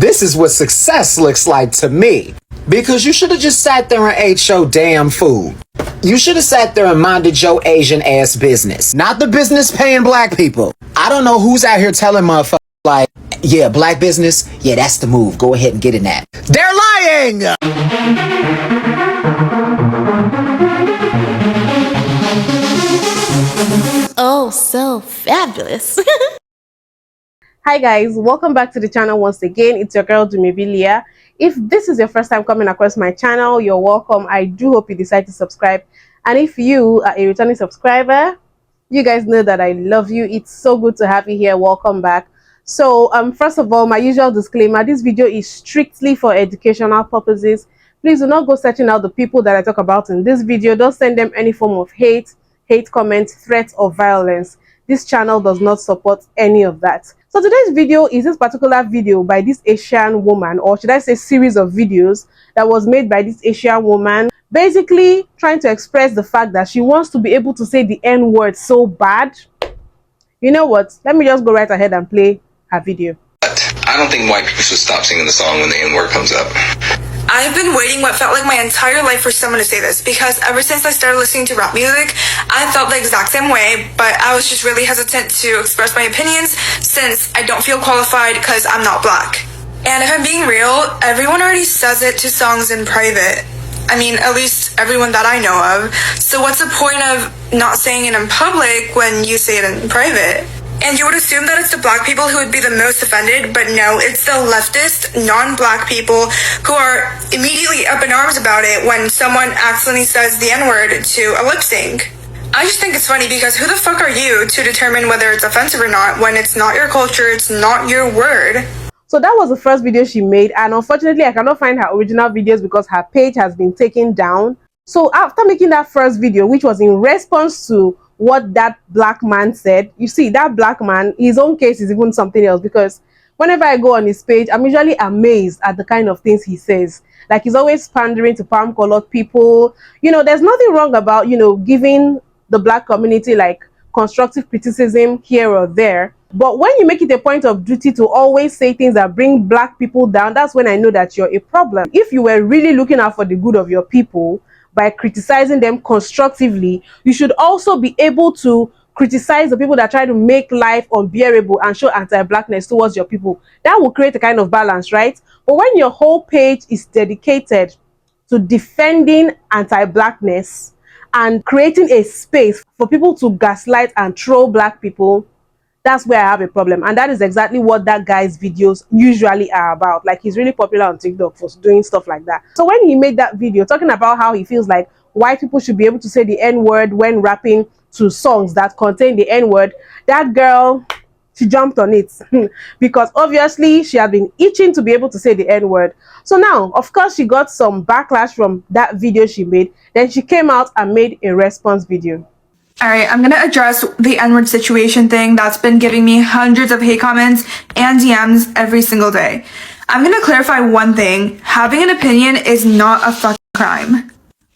This is what success looks like to me. Because you should have just sat there and ate your damn food. You should have sat there and minded your Asian ass business. Not the business paying black people. I don't know who's out here telling motherfuckers like, yeah, black business, yeah, that's the move. Go ahead and get in that. They're lying! Oh, so fabulous. Hi guys, welcome back to the channel once again. It's your girl Dumebi. If this is your first time coming across my channel, you're welcome. I do hope you decide to subscribe. And if you are a returning subscriber, you guys know that I love you. It's so good to have you here. Welcome back. So first of all, my usual disclaimer, this video is strictly for educational purposes. Please do not go searching out the people that I talk about in this video. Don't send them any form of hate comments, threats, or violence. This channel does not support any of that. So today's video is this particular video by this Asian woman, or should I say series of videos that was made by this Asian woman, basically trying to express the fact that she wants to be able to say the N-word so bad. You know what? Let me just go right ahead and play her video. I don't think white people should stop singing the song when the N-word comes up. I've been waiting what felt like my entire life for someone to say this, because ever since I started listening to rap music, I felt the exact same way, but I was just really hesitant to express my opinions since I don't feel qualified because I'm not black. And if I'm being real, everyone already says it to songs in private. I mean, at least everyone that I know of. So what's the point of not saying it in public when you say it in private? And you would assume that it's the black people who would be the most offended, but no, it's the leftist, non-black people who are immediately up in arms about it when someone accidentally says the N-word to a lip sync. I just think it's funny because who the fuck are you to determine whether it's offensive or not when it's not your culture, it's not your word? So that was the first video she made, and unfortunately I cannot find her original videos because her page has been taken down. So after making that first video, which was in response to what that black man said, you see, that black man, his own case is even something else, because whenever I go on his page, I'm usually amazed at the kind of things he says. Like, he's always pandering to palm-colored people. You know, there's nothing wrong about, you know, giving the black community like constructive criticism here or there, but when you make it a point of duty to always say things that bring black people down, that's when I know that you're a problem. If you were really looking out for the good of your people by criticizing them constructively, you should also be able to criticize the people that try to make life unbearable and show anti-blackness towards your people. That will create a kind of balance, right? But when your whole page is dedicated to defending anti-blackness and creating a space for people to gaslight and troll black people, that's where I have a problem. And that is exactly what that guy's videos usually are about. Like, he's really popular on TikTok for doing stuff like that. So when he made that video talking about how he feels like white people should be able to say the N-word when rapping to songs that contain the N-word, that girl, she jumped on it because obviously she had been itching to be able to say the N-word. So now, of course, she got some backlash from that video she made. Then she came out and made a response video. Alright, I'm gonna address the N-word situation thing that's been giving me hundreds of hate comments and DMs every single day. I'm gonna clarify one thing. Having an opinion is not a fucking crime.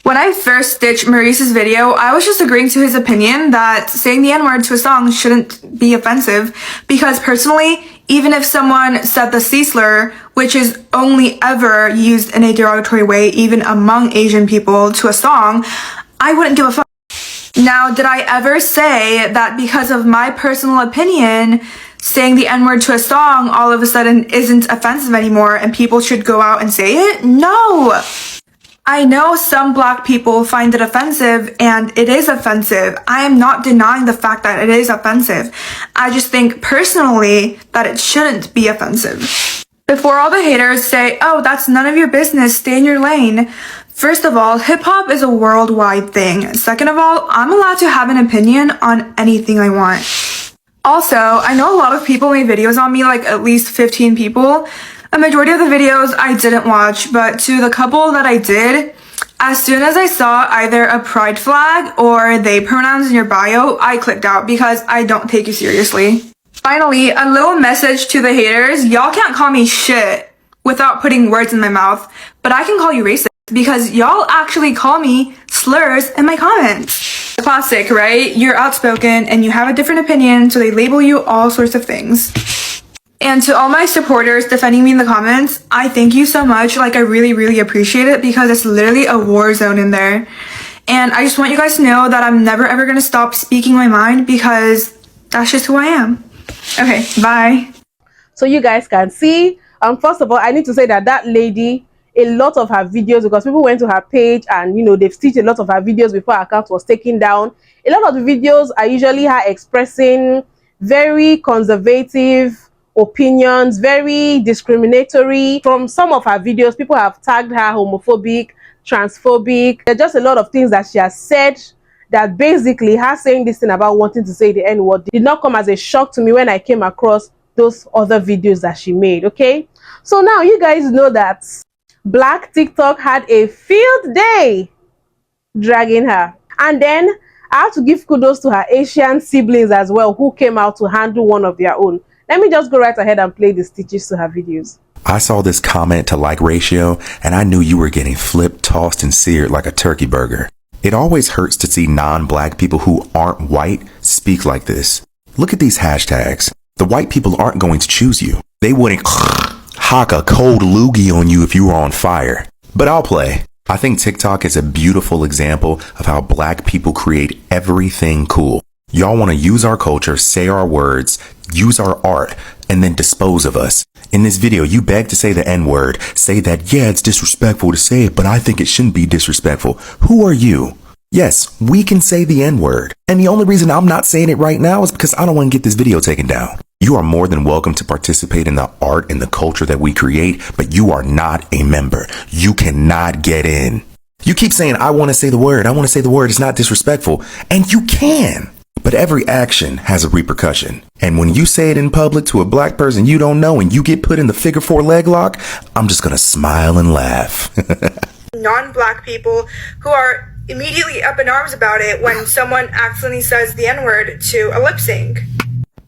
When I first stitched Maurice's video, I was just agreeing to his opinion that saying the N-word to a song shouldn't be offensive, because personally, even if someone said the Sizzler, which is only ever used in a derogatory way, even among Asian people, to a song, I wouldn't give a fuck. Now, did I ever say that because of my personal opinion, saying the N-word to a song all of a sudden isn't offensive anymore and people should go out and say it? No! I know some black people find it offensive, and it is offensive. I am not denying the fact that it is offensive. I just think personally that it shouldn't be offensive. Before all the haters say, oh, that's none of your business, stay in your lane. First of all, hip-hop is a worldwide thing. Second of all, I'm allowed to have an opinion on anything I want. Also, I know a lot of people made videos on me, like at least 15 people. A majority of the videos I didn't watch, but to the couple that I did, as soon as I saw either a pride flag or they pronouns in your bio, I clicked out because I don't take you seriously. Finally, a little message to the haters. Y'all can't call me shit without putting words in my mouth, but I can call you racist because y'all actually call me slurs in my comments. Classic, right? You're outspoken and you have a different opinion, so they label you all sorts of things. And to all my supporters defending me in the comments, I thank you so much. Like, I really, really appreciate it because it's literally a war zone in there. And I just want you guys to know that I'm never ever gonna stop speaking my mind because that's just who I am. Okay, bye. So you guys can see, first of all, I need to say that that lady, a lot of her videos, because people went to her page and, you know, they've stitched a lot of her videos before her account was taken down. A lot of the videos are usually her expressing very conservative opinions, very discriminatory. From some of her videos, people have tagged her homophobic, transphobic. There are just a lot of things that she has said that basically her saying this thing about wanting to say the N-word did not come as a shock to me when I came across those other videos that she made. Okay, so now you guys know that Black TikTok had a field day dragging her, and then I have to give kudos to her Asian siblings as well, who came out to handle one of their own. Let me just go right ahead and play the stitches to her videos. I saw this comment to like ratio and I knew you were getting flipped, tossed, and seared like a turkey burger. It always hurts to see non-black people who aren't white speak like this. Look at these hashtags. The white people aren't going to choose you. They wouldn't hock a cold loogie on you if you were on fire. But I'll play. I think TikTok is a beautiful example of how black people create everything cool. Y'all want to use our culture, say our words, use our art, and then dispose of us. In this video, you beg to say the N-word, say that, yeah, it's disrespectful to say it, but I think it shouldn't be disrespectful. Who are you? Yes, we can say the N-word. And the only reason I'm not saying it right now is because I don't want to get this video taken down. You are more than welcome to participate in the art and the culture that we create, but you are not a member. You cannot get in. You keep saying, I want to say the word, I want to say the word, it's not disrespectful. And you can. But every action has a repercussion. And when you say it in public to a black person you don't know and you get put in the figure 4 leg lock, I'm just gonna smile and laugh. Non-black people who are immediately up in arms about it when someone accidentally says the N-word to a lip sync.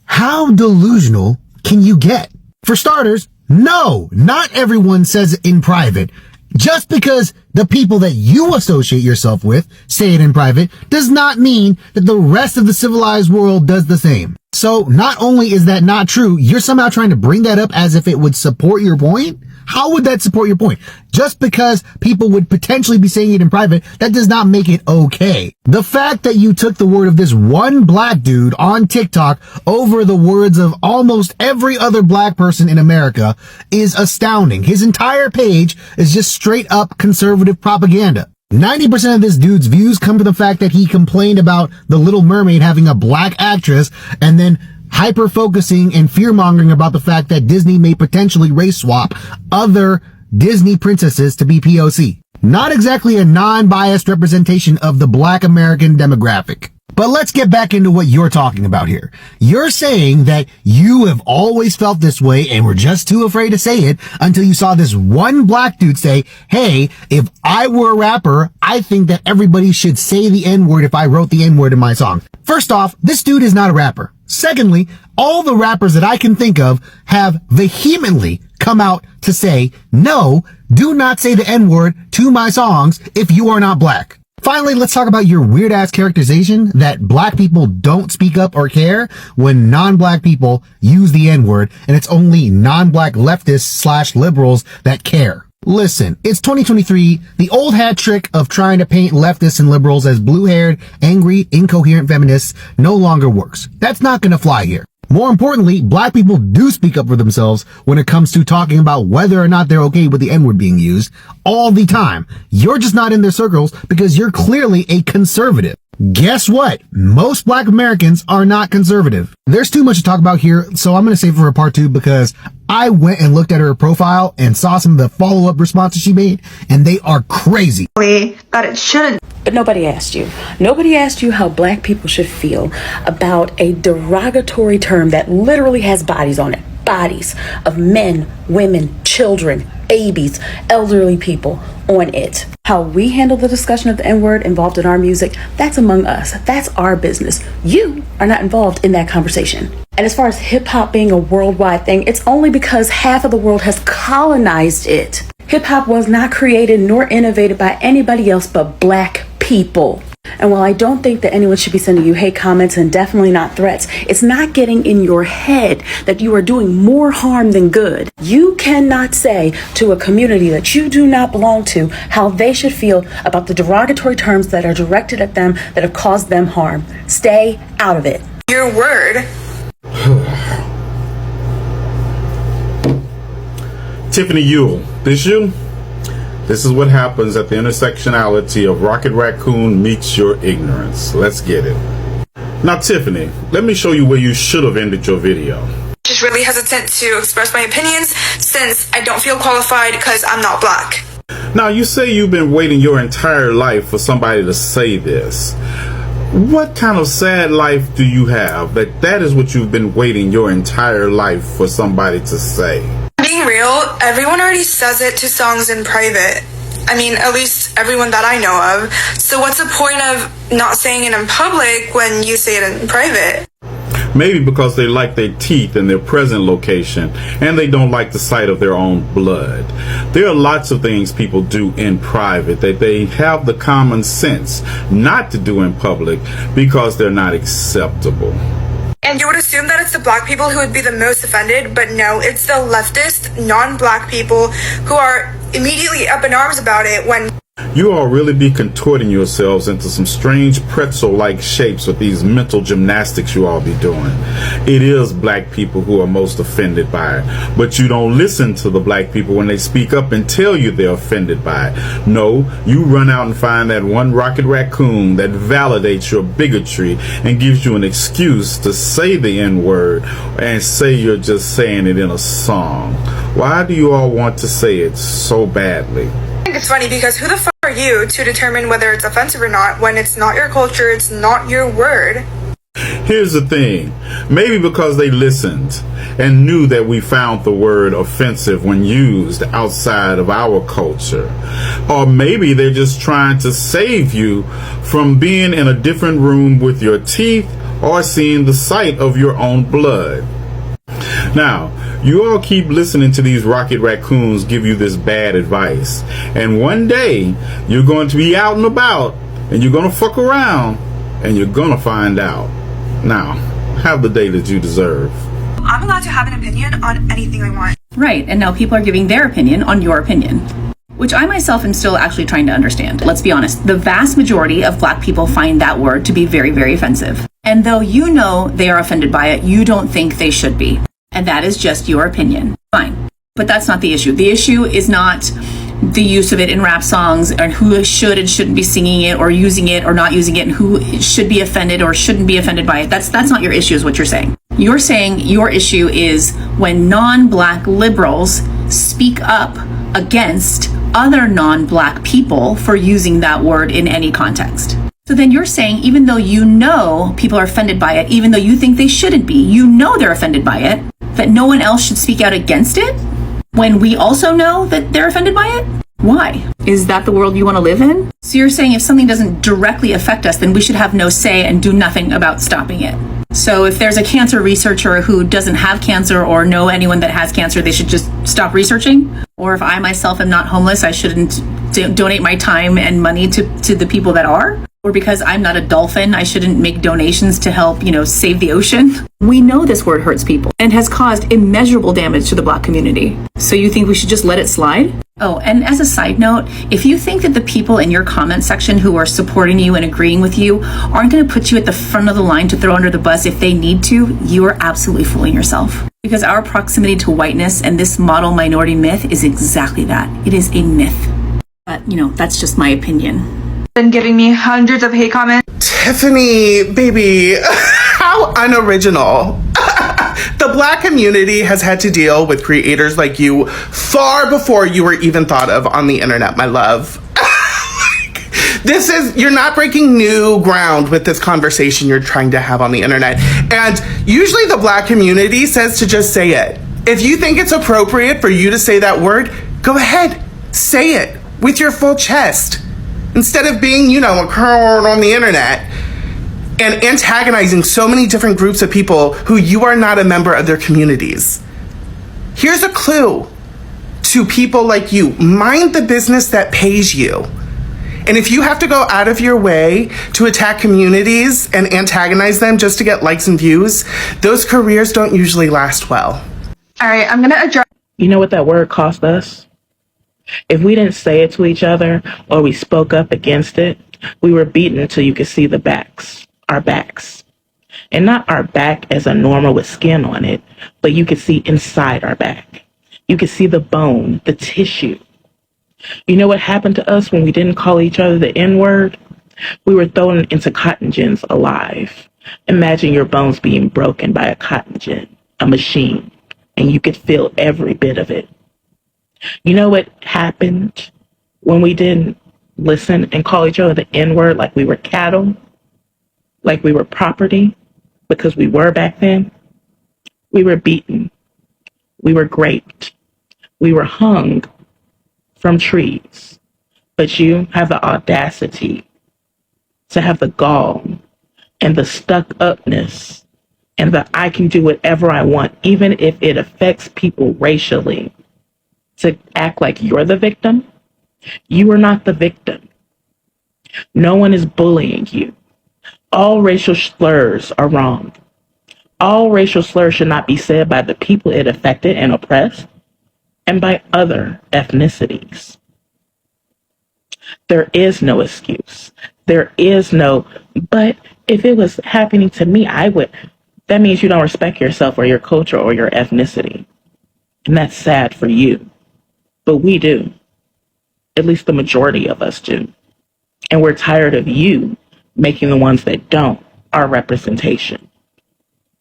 How delusional can you get? For starters, no, not everyone says it in private. Just because the people that you associate yourself with say it in private does not mean that the rest of the civilized world does the same. So not only is that not true, you're somehow trying to bring that up as if it would support your point. How would that support your point? Just because people would potentially be saying it in private, that does not make it okay. The fact that you took the word of this one black dude on TikTok over the words of almost every other black person in America is astounding. His entire page is just straight up conservative propaganda. 90% of this dude's views come from the fact that he complained about The Little Mermaid having a black actress and then hyper-focusing and fear-mongering about the fact that Disney may potentially race swap other Disney princesses to be POC. Not exactly a non-biased representation of the black American demographic. But let's get back into what you're talking about here. You're saying that you have always felt this way and were just too afraid to say it until you saw this one black dude say, hey, if I were a rapper, I think that everybody should say the N-word if I wrote the N-word in my song. First off, this dude is not a rapper. Secondly, all the rappers that I can think of have vehemently come out to say, no, do not say the N-word to my songs if you are not black. Finally, let's talk about your weird-ass characterization that black people don't speak up or care when non-black people use the N-word, and it's only non-black leftists/liberals that care. Listen, it's 2023. The old hat trick of trying to paint leftists and liberals as blue-haired, angry, incoherent feminists no longer works. That's not gonna fly here. More importantly, black people do speak up for themselves when it comes to talking about whether or not they're okay with the N-word being used all the time. You're just not in their circles because you're clearly a conservative. Guess what? Most black Americans are not conservative. There's too much to talk about here, so I'm going to save it for a part 2 because I went and looked at her profile and saw some of the follow-up responses she made, and they are crazy. That it shouldn't. But nobody asked you. Nobody asked you how black people should feel about a derogatory term that literally has bodies on it. Bodies of men, women, children, babies, elderly people on it. How we handle the discussion of the N-word involved in our music, that's among us. That's our business. You are not involved in that conversation. And as far as hip-hop being a worldwide thing, it's only because half of the world has colonized it. Hip-hop was not created nor innovated by anybody else but black people. And while I don't think that anyone should be sending you hate comments and definitely not threats, it's not getting in your head that you are doing more harm than good. You cannot say to a community that you do not belong to how they should feel about the derogatory terms that are directed at them that have caused them harm. Stay out of it. Your word. Tiffany Ewell, this you? This is what happens at the intersectionality of Rocket Raccoon meets your ignorance. Let's get it. Now, Tiffany, let me show you where you should have ended your video. Just really hesitant to express my opinions since I don't feel qualified because I'm not black. Now, you say you've been waiting your entire life for somebody to say this. What kind of sad life do you have that is what you've been waiting your entire life for somebody to say? Being real, everyone already says it to songs in private. I mean, at least everyone that I know of. So what's the point of not saying it in public when you say it in private? Maybe because they like their teeth in their present location and they don't like the sight of their own blood. There are lots of things people do in private that they have the common sense not to do in public because they're not acceptable. And you would assume that it's the black people who would be the most offended, but no, it's the leftist, non-black people who are immediately up in arms about it when You all really be contorting yourselves into some strange pretzel-like shapes with these mental gymnastics you all be doing. It is black people who are most offended by it, but you don't listen to the black people when they speak up and tell you they're offended by it. No, you run out and find that one Rocket Raccoon that validates your bigotry and gives you an excuse to say the N-word and say you're just saying it in a song. Why do you all want to say it so badly? I think it's funny because who the fuck are you to determine whether it's offensive or not when it's not your culture, it's not your word? Here's the thing. Maybe because they listened and knew that we found the word offensive when used outside of our culture. Or maybe they're just trying to save you from being in a different room with your teeth or seeing the sight of your own blood. Now, you all keep listening to these Rocket Raccoons give you this bad advice. And one day, you're going to be out and about, and you're going to fuck around, and you're going to find out. Now, have the day that you deserve. I'm allowed to have an opinion on anything I want. Right, and now people are giving their opinion on your opinion, which I myself am still actually trying to understand. Let's be honest, the vast majority of black people find that word to be very, very offensive. And though you know they are offended by it, you don't think they should be. And that is just your opinion. Fine. But that's not the issue. The issue is not the use of it in rap songs and who should and shouldn't be singing it or using it or not using it and who should be offended or shouldn't be offended by it. That's not your issue is what you're saying. You're saying your issue is when non-black liberals speak up against other non-black people for using that word in any context. So then you're saying even though you know people are offended by it, even though you think they shouldn't be, you know they're offended by it, that no one else should speak out against it when we also know that they're offended by it? Why? Is that the world you want to live in? So you're saying if something doesn't directly affect us, then we should have no say and do nothing about stopping it. So if there's a cancer researcher who doesn't have cancer or know anyone that has cancer, they should just stop researching? Or if I myself am not homeless, I shouldn't donate my time and money to the people that are? Or because I'm not a dolphin, I shouldn't make donations to help, save the ocean? We know this word hurts people and has caused immeasurable damage to the black community. So you think we should just let it slide? Oh, and as a side note, if you think that the people in your comment section who are supporting you and agreeing with you aren't going to put you at the front of the line to throw under the bus if they need to, you are absolutely fooling yourself. Because our proximity to whiteness and this model minority myth is exactly that. It is a myth. But, that's just my opinion. Been giving me hundreds of hate comments. Tiffany, baby, how unoriginal. The black community has had to deal with creators like you far before you were even thought of on the internet, my love. You're not breaking new ground with this conversation you're trying to have on the internet. And usually the black community says to just say it. If you think it's appropriate for you to say that word, go ahead, say it with your full chest. Instead of being, a coward on the internet and antagonizing so many different groups of people who you are not a member of their communities. Here's a clue to people like you. Mind the business that pays you And if you have to go out of your way to attack communities and antagonize them just to get likes and views, those careers don't usually last well. All right, I'm going to address. You know what that word cost us? If we didn't say it to each other or we spoke up against it, we were beaten until you could see the backs, our backs. And not our back as a normal with skin on it, but you could see inside our back. You could see the bone, the tissue. You know what happened to us when we didn't call each other the N-word? We were thrown into cotton gins alive. Imagine your bones being broken by a cotton gin, a machine, and you could feel every bit of it. You know what happened when we didn't listen and call each other the N-word like we were cattle, like we were property, because we were back then? We were beaten. We were raped. We were hung from trees. But you have the audacity to have the gall and the stuck-upness and the I can do whatever I want, even if it affects people racially, to act like you're the victim. You are not the victim. No one is bullying you. All racial slurs are wrong. All racial slurs should not be said by the people it affected and oppressed and by other ethnicities. There is no excuse. There is no, but if it was happening to me, I would. That means you don't respect yourself or your culture or your ethnicity. And that's sad for you. But we do. At least the majority of us do. And we're tired of you making the ones that don't our representation.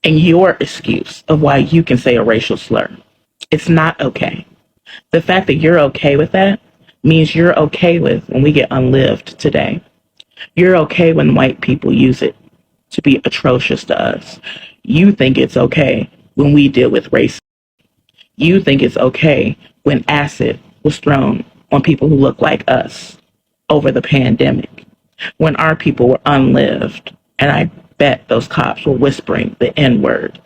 And your excuse of why you can say a racial slur. It's not okay. The fact that you're okay with that means you're okay with when we get unlived today. You're okay when white people use it to be atrocious to us. You think it's okay when we deal with racism. You think it's okay when acid was thrown on people who look like us over the pandemic, when our people were unlived, and I bet those cops were whispering the N-word.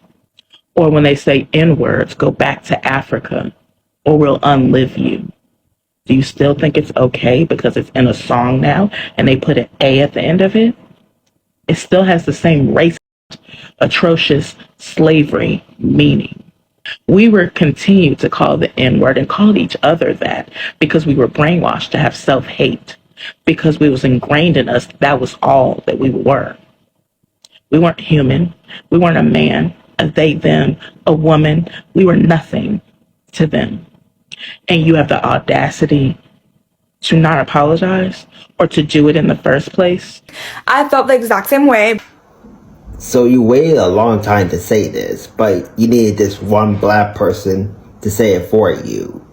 Or when they say N-words, go back to Africa, or we'll unlive you. Do you still think it's okay because it's in a song now and they put an A at the end of it? It still has the same racist, atrocious slavery meaning. We were continued to call the N-word and called each other that because we were brainwashed to have self-hate, because it was ingrained in us that was all that we were. We weren't human. We weren't a man, a they, them, a woman. We were nothing to them. And you have the audacity to not apologize or to do it in the first place. I felt the exact same way. So you waited a long time to say this, but you needed this one black person to say it for you.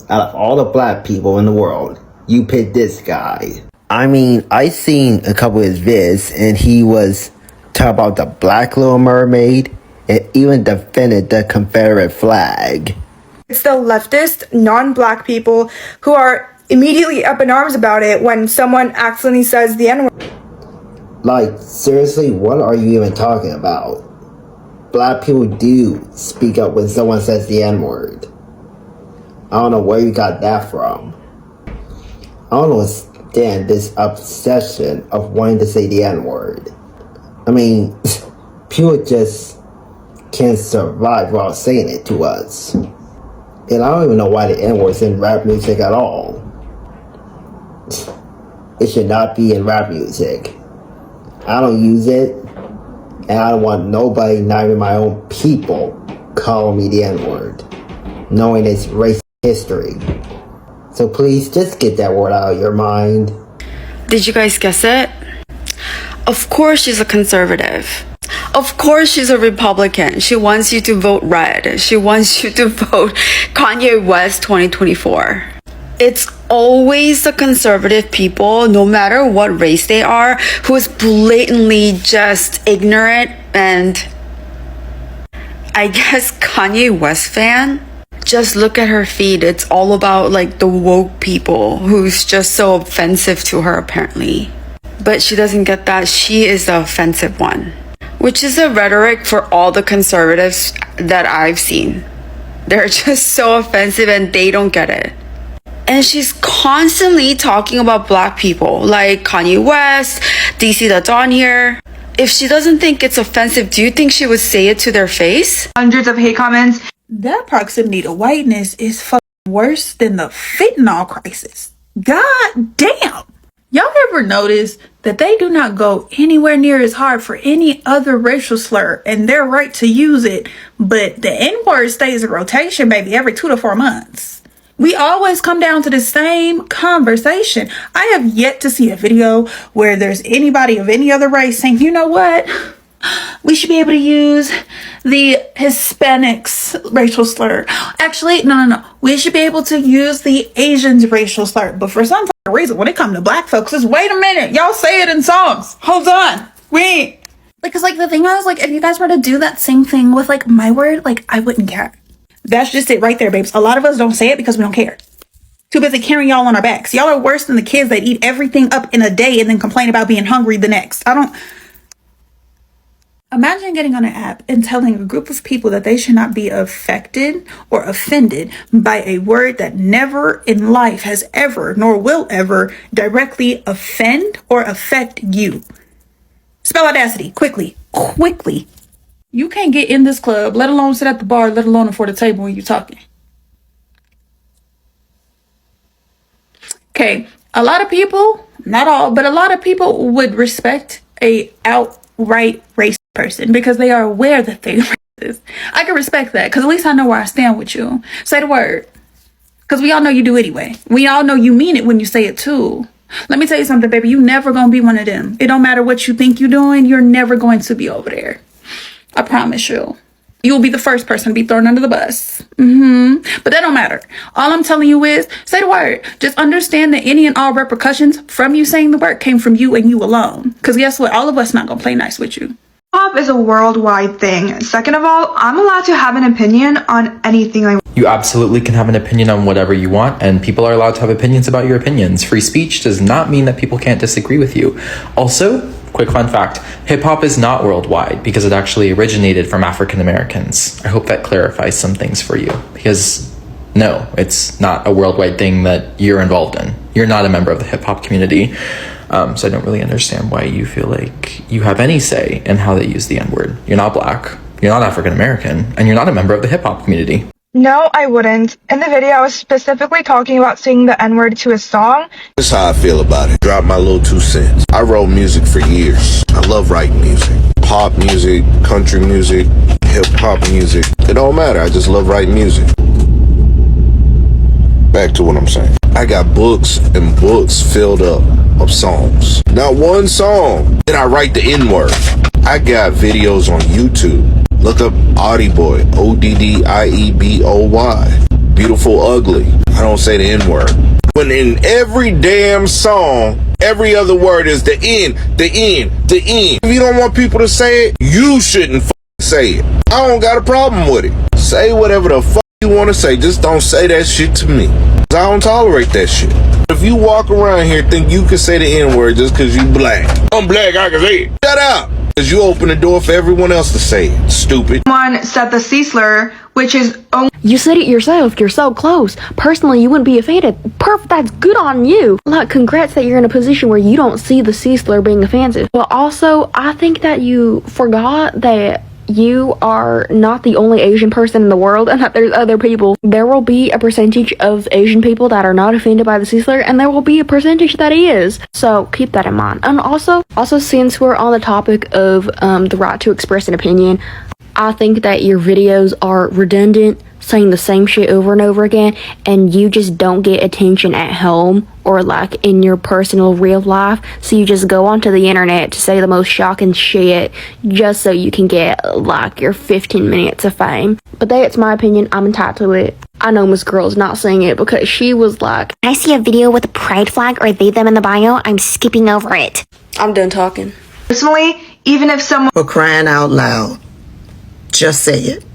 Out of all the black people in the world, you picked this guy. I mean, I seen a couple of his vids, and he was talking about the Black Little Mermaid, and even defended the Confederate flag. It's the leftist, non-black people who are immediately up in arms about it when someone accidentally says the N-word. Like, seriously, what are you even talking about? Black people do speak up when someone says the N-word. I don't know where you got that from. I don't understand this obsession of wanting to say the N-word. I mean, people just can't survive without saying it to us. And I don't even know why the N-word's in rap music at all. It should not be in rap music. I don't use it, and I don't want nobody, not even my own people, calling me the N-word, knowing it's racist history. So please, just get that word out of your mind. Did you guys guess it? Of course she's a conservative. Of course she's a Republican. She wants you to vote red. She wants you to vote Kanye West 2024. It's always the conservative people, no matter what race they are, who is blatantly just ignorant and, I guess, Kanye West fan. Just look at her feed. It's all about like the woke people who's just so offensive to her apparently. But she doesn't get that she is the offensive one, which is a rhetoric for all the conservatives that I've seen. They're just so offensive and they don't get it. And she's constantly talking about black people, like Kanye West, DC that's on here. If she doesn't think it's offensive, do you think she would say it to their face? Hundreds of hate comments. That proximity to whiteness is fucking worse than the fentanyl crisis. God damn. Y'all ever notice that they do not go anywhere near as hard for any other racial slur and they're right to use it, but the N-word stays in rotation, baby, every 2 to 4 months. We always come down to the same conversation. I have yet to see a video where there's anybody of any other race saying, you know what? We should be able to use the Hispanics racial slur. Actually, no. We should be able to use the Asians racial slur. But for some reason, when it comes to black folks, it's wait a minute. Y'all say it in songs. Hold on. Wait. Because like the thing is, like, if you guys were to do that same thing with like my word, like I wouldn't care. That's just it right there, babes. A lot of us don't say it because we don't care. Too busy carrying y'all on our backs. Y'all are worse than the kids that eat everything up in a day and then complain about being hungry the next. Imagine getting on an app and telling a group of people that they should not be affected or offended by a word that never in life has ever, nor will ever, directly offend or affect you. Spell audacity, quickly. You can't get in this club, let alone sit at the bar, let alone afford a table when you're talking. Okay, a lot of people, not all, but a lot of people would respect a outright racist person because they are aware that they're racist. I can respect that because at least I know where I stand with you. Say the word. Because we all know you do anyway. We all know you mean it when you say it too. Let me tell you something, baby. You never gonna be one of them. It don't matter what you think you're doing. You're never going to be over there. I promise you. You will be the first person to be thrown under the bus. But that don't matter. All I'm telling you is, say the word. Just understand that any and all repercussions from you saying the word came from you and you alone. Because guess what? All of us not going to play nice with you. Hip-hop is a worldwide thing. Second of all, I'm allowed to have an opinion on anything I want. You absolutely can have an opinion on whatever you want, and people are allowed to have opinions about your opinions. Free speech does not mean that people can't disagree with you. Also, quick fun fact, hip-hop is not worldwide because it actually originated from African Americans. I hope that clarifies some things for you, because no, it's not a worldwide thing that you're involved in. You're not a member of the hip-hop community, so I don't really understand why you feel like you have any say in how they use the N-word. You're not black, you're not African American, and you're not a member of the hip-hop community. No, I wouldn't. In the video, I was specifically talking about saying the N-word to a song. This is how I feel about it. Drop my little 2 cents. I wrote music for years. I love writing music. Pop music, country music, hip-hop music. It don't matter. I just love writing music. Back to what I'm saying. I got books and books filled up of songs. Not one song did I write the N-word. I got videos on YouTube. Look up Oddieboy, Oddieboy. Beautiful Ugly. I don't say the N-word. When in every damn song, every other word is the N, the N, the N. If you don't want people to say it, you shouldn't say it. I don't got a problem with it. Say whatever the fuck you want to say. Just don't say that shit to me. I don't tolerate that shit. If you walk around here think you can say the N-word just because you black. I'm black, I can say it. Shut up. Because you open the door for everyone else to say it. Stupid. One said the Sizzler, which is only... You said it yourself. You're so close. Personally, you wouldn't be offended. Perfect. That's good on you. Like, congrats that you're in a position where you don't see the Sizzler being offensive. But also, I think that you forgot that you are not the only Asian person in the world and that there's other people. There will be a percentage of Asian people that are not offended by the Sizzler, and there will be a percentage that is. So keep that in mind. And also since we're on the topic of the right to express an opinion, I think that your videos are redundant, saying the same shit over and over again, and you just don't get attention at home or like in your personal real life, so you just go onto the internet to say the most shocking shit just so you can get like your 15 minutes of fame. But that's my opinion. I'm entitled to it. I know Miss Girl's not saying it because she was like, when I see a video with a pride flag or they them in the bio, I'm skipping over it. I'm done talking. Personally, even if someone... For crying out loud, just say it.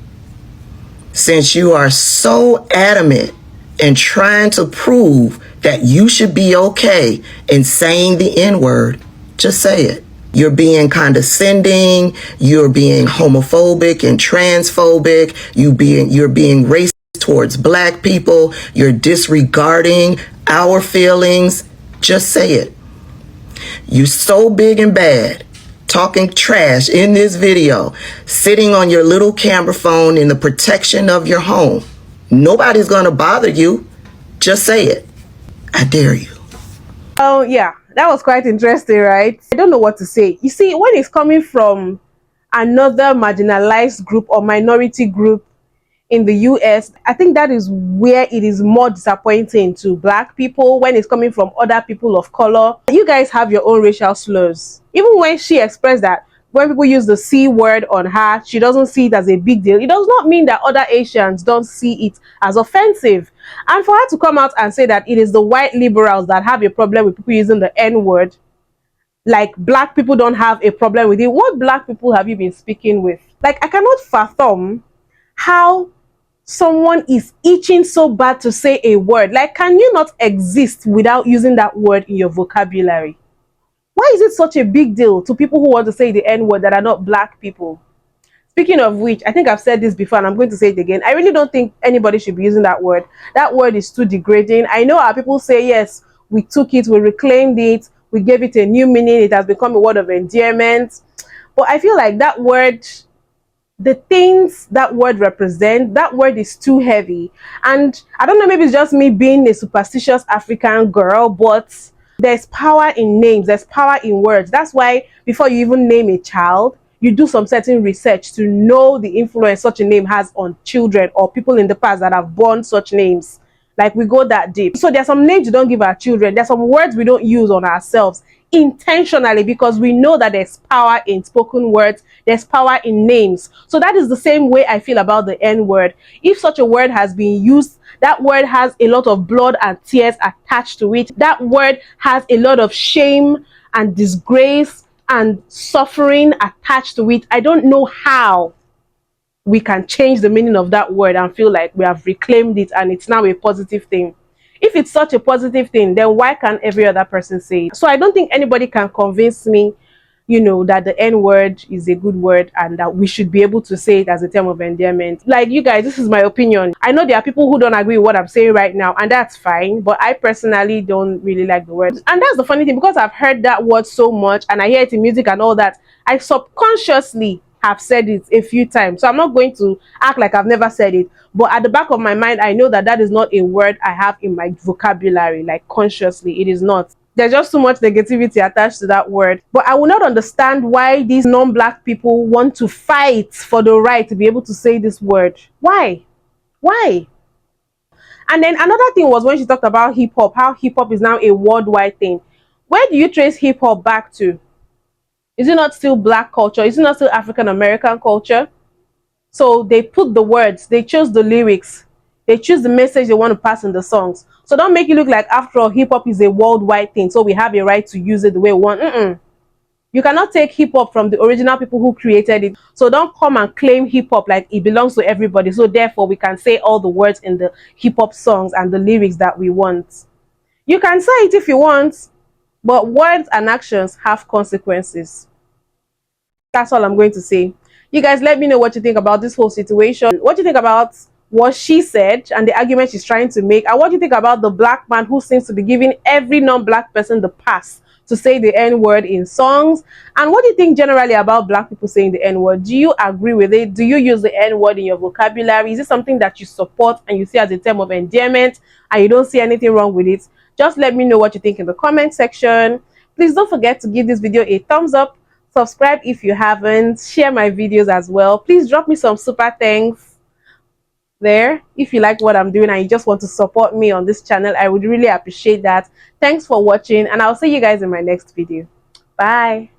Since you are so adamant in trying to prove that you should be okay in saying the N-word, just say it. You're being condescending, you're being homophobic and transphobic, you're being racist towards black people. You're disregarding our feelings. Just say it. You so big and bad, talking trash in this video, sitting on your little camera phone in the protection of your home. Nobody's gonna bother you. Just say it. I dare you. Oh yeah, that was quite interesting, right? I don't know what to say. You see, when it's coming from another marginalized group or minority group in the US, I think that is where it is more disappointing to black people when it's coming from other people of color. You guys have your own racial slurs. Even when she expressed that when people use the C word on her, she doesn't see it as a big deal. It does not mean that other Asians don't see it as offensive. And for her to come out and say that it is the white liberals that have a problem with people using the N-word, like black people don't have a problem with it. What black people have you been speaking with? Like, I cannot fathom how someone is itching so bad to say a word. Like, can you not exist without using that word in your vocabulary? Why is it such a big deal to people who want to say the N-word that are not black people? Speaking of which, I think I've said this before and I'm going to say it again. I really don't think anybody should be using that word. That word is too degrading. I know our people say, yes, we took it, we reclaimed it, we gave it a new meaning, it has become a word of endearment. But I feel like that word, the things that word represent, that word is too heavy. And I don't know, maybe it's just me being a superstitious African girl, but there's power in names, there's power in words. That's why before you even name a child, you do some certain research to know the influence such a name has on children or people in the past that have borne such names. Like, we go that deep. So there's some names we don't give our children. There's some words we don't use on ourselves intentionally because we know that there's power in spoken words, there's power in names. So that is the same way I feel about the N-word. If such a word has been used, that word has a lot of blood and tears attached to it. That word has a lot of shame and disgrace and suffering attached to it. I don't know how we can change the meaning of that word and feel like we have reclaimed it and it's now a positive thing. If it's such a positive thing, then why can't every other person say it? So I don't think anybody can convince me, you know, that the N-word is a good word and that we should be able to say it as a term of endearment. Like, you guys, this is my opinion. I know there are people who don't agree with what I'm saying right now, and that's fine, but I personally don't really like the word. And that's the funny thing, because I've heard that word so much and I hear it in music and all that, I subconsciously have said it a few times. So I'm not going to act like I've never said it, but at the back of my mind, I know that that is not a word I have in my vocabulary, like consciously. It is not. There's just too much negativity attached to that word. But I will not understand why these non-black people want to fight for the right to be able to say this word. Why? Why? And then another thing was when she talked about hip-hop, how hip-hop is now a worldwide thing. Where do you trace hip-hop back to? Is it not still black culture? Is it not still African-American culture? So they put the words, they chose the lyrics, they choose the message they want to pass in the songs. So don't make it look like, after all, hip-hop is a worldwide thing, so we have a right to use it the way we want. You cannot take hip-hop from the original people who created it. So don't come and claim hip-hop like it belongs to everybody. So therefore, we can say all the words in the hip-hop songs and the lyrics that we want. You can say it if you want, but words and actions have consequences. That's all I'm going to say. You guys, let me know what you think about this whole situation. What do you think about what she said and the argument she's trying to make? And what do you think about the black man who seems to be giving every non-black person the pass to say the N-word in songs? And what do you think generally about black people saying the N-word? Do you agree with it? Do you use the N-word in your vocabulary? Is it something that you support and you see as a term of endearment and you don't see anything wrong with it? Just let me know what you think in the comment section. Please don't forget to give this video a thumbs up. Subscribe if you haven't. Share my videos as well. Please drop me some super thanks there if you like what I'm doing and you just want to support me on this channel. I would really appreciate that. Thanks for watching, and I'll see you guys in my next video. Bye.